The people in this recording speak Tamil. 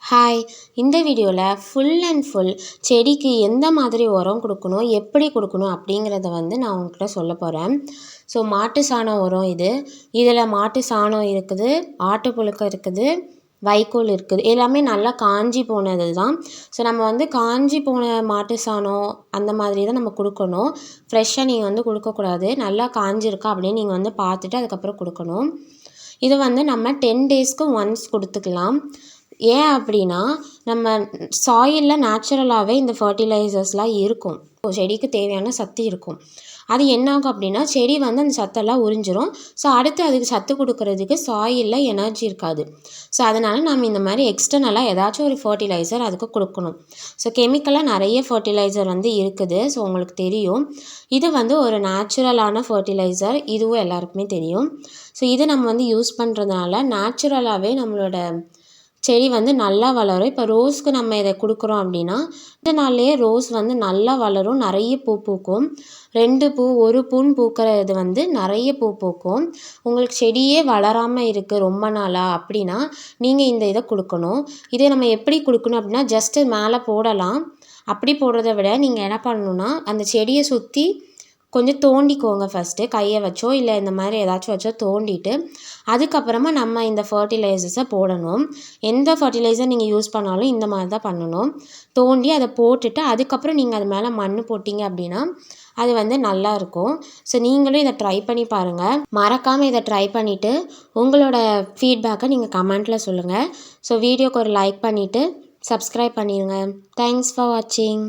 ஹாய், இந்த வீடியோவில் ஃபுல் அண்ட் ஃபுல் செடிக்கு எந்த மாதிரி உரம் கொடுக்கணும், எப்படி கொடுக்கணும் அப்படிங்கிறத நான் உங்கள்கிட்ட சொல்ல போகிறேன். ஸோ மாட்டு சாணம் உரம் இதில் மாட்டு சாணம் இருக்குது, ஆட்டு புழுக்கம் இருக்குது, வைக்கோல் இருக்குது. எல்லாமே நல்லா காஞ்சி போனது தான். ஸோ நம்ம காஞ்சி போன மாட்டு சாணம் அந்த மாதிரி தான் நம்ம கொடுக்கணும். ஃப்ரெஷ்ஷாக நீங்கள் கொடுக்கக்கூடாது. நல்லா காஞ்சிருக்கா அப்படின்னு நீங்கள் பார்த்துட்டு அதுக்கப்புறம் கொடுக்கணும். இது நம்ம 10 டேஸ்க்கு ஒன்ஸ் கொடுத்துக்கலாம். ஏன் அப்படின்னா, நம்ம சாயிலில் நேச்சுரலாகவே இந்த ஃபர்டிலைசர்ஸ்லாம் இருக்கும். செடிக்கு தேவையான சத்து இருக்கும். அது என்னாகும் அப்படின்னா, செடி அந்த சத்தெல்லாம் உறிஞ்சிரும். ஸோ அடுத்து அதுக்கு சத்து கொடுக்கறதுக்கு சாயிலில் எனர்ஜி இருக்காது. ஸோ அதனால் நம்ம இந்த மாதிரி எக்ஸ்டர்னலாக ஏதாச்சும் ஒரு ஃபர்டிலைசர் அதுக்கு கொடுக்கணும். ஸோ கெமிக்கலாக நிறைய ஃபர்டிலைசர் இருக்குது. ஸோ உங்களுக்கு தெரியும். இது ஒரு நேச்சுரலான ஃபர்டிலைசர். இதுவும் எல்லாருக்குமே தெரியும். ஸோ இது நம்ம யூஸ் பண்ணுறதுனால நேச்சுரலாகவே நம்மளோட செடி நல்லா வளரும். இப்போ ரோஸ்க்கு நம்ம இதை கொடுக்குறோம் அப்படின்னா, இந்த நாள்லேயே ரோஸ் நல்லா வளரும், நிறைய பூ பூக்கும். 2 பூ 1 பூன்னு பூக்கிற இது நிறைய பூ பூக்கும். உங்களுக்கு செடியே வளராமல் இருக்குது ரொம்ப நாளாக அப்படின்னா, நீங்கள் இந்த இதை கொடுக்கணும். இதை நம்ம எப்படி கொடுக்கணும் அப்படின்னா, ஜஸ்ட்டு மேலே போடலாம். அப்படி போடுறத விட நீங்கள் என்ன பண்ணணுன்னா, அந்த செடியை சுற்றி கொஞ்சம் தோண்டிக்கோங்க ஃபஸ்ட்டு. கையை வச்சோ இல்லை இந்த மாதிரி ஏதாச்சும் வச்சோ தோண்டிட்டு, அதுக்கப்புறமா நம்ம இந்த ஃபர்டிலைசர்ஸை போடணும். எந்த ஃபர்டிலைசர் நீங்கள் யூஸ் பண்ணாலும் இந்த மாதிரி தான் பண்ணணும். தோண்டி அதை போட்டுட்டு அதுக்கப்புறம் நீங்கள் அது மேலே மண் போட்டிங்க அப்படின்னா அது நல்லாயிருக்கும். ஸோ நீங்களும் இதை ட்ரை பண்ணி பாருங்கள். மறக்காமல் இதை ட்ரை பண்ணிவிட்டு உங்களோட ஃபீட்பேக்கை நீங்கள் கமெண்ட்டில் சொல்லுங்கள். ஸோ வீடியோக்கு ஒரு லைக் பண்ணிவிட்டு சப்ஸ்கிரைப் பண்ணிடுங்க. தேங்க்ஸ் ஃபார் வாட்சிங்.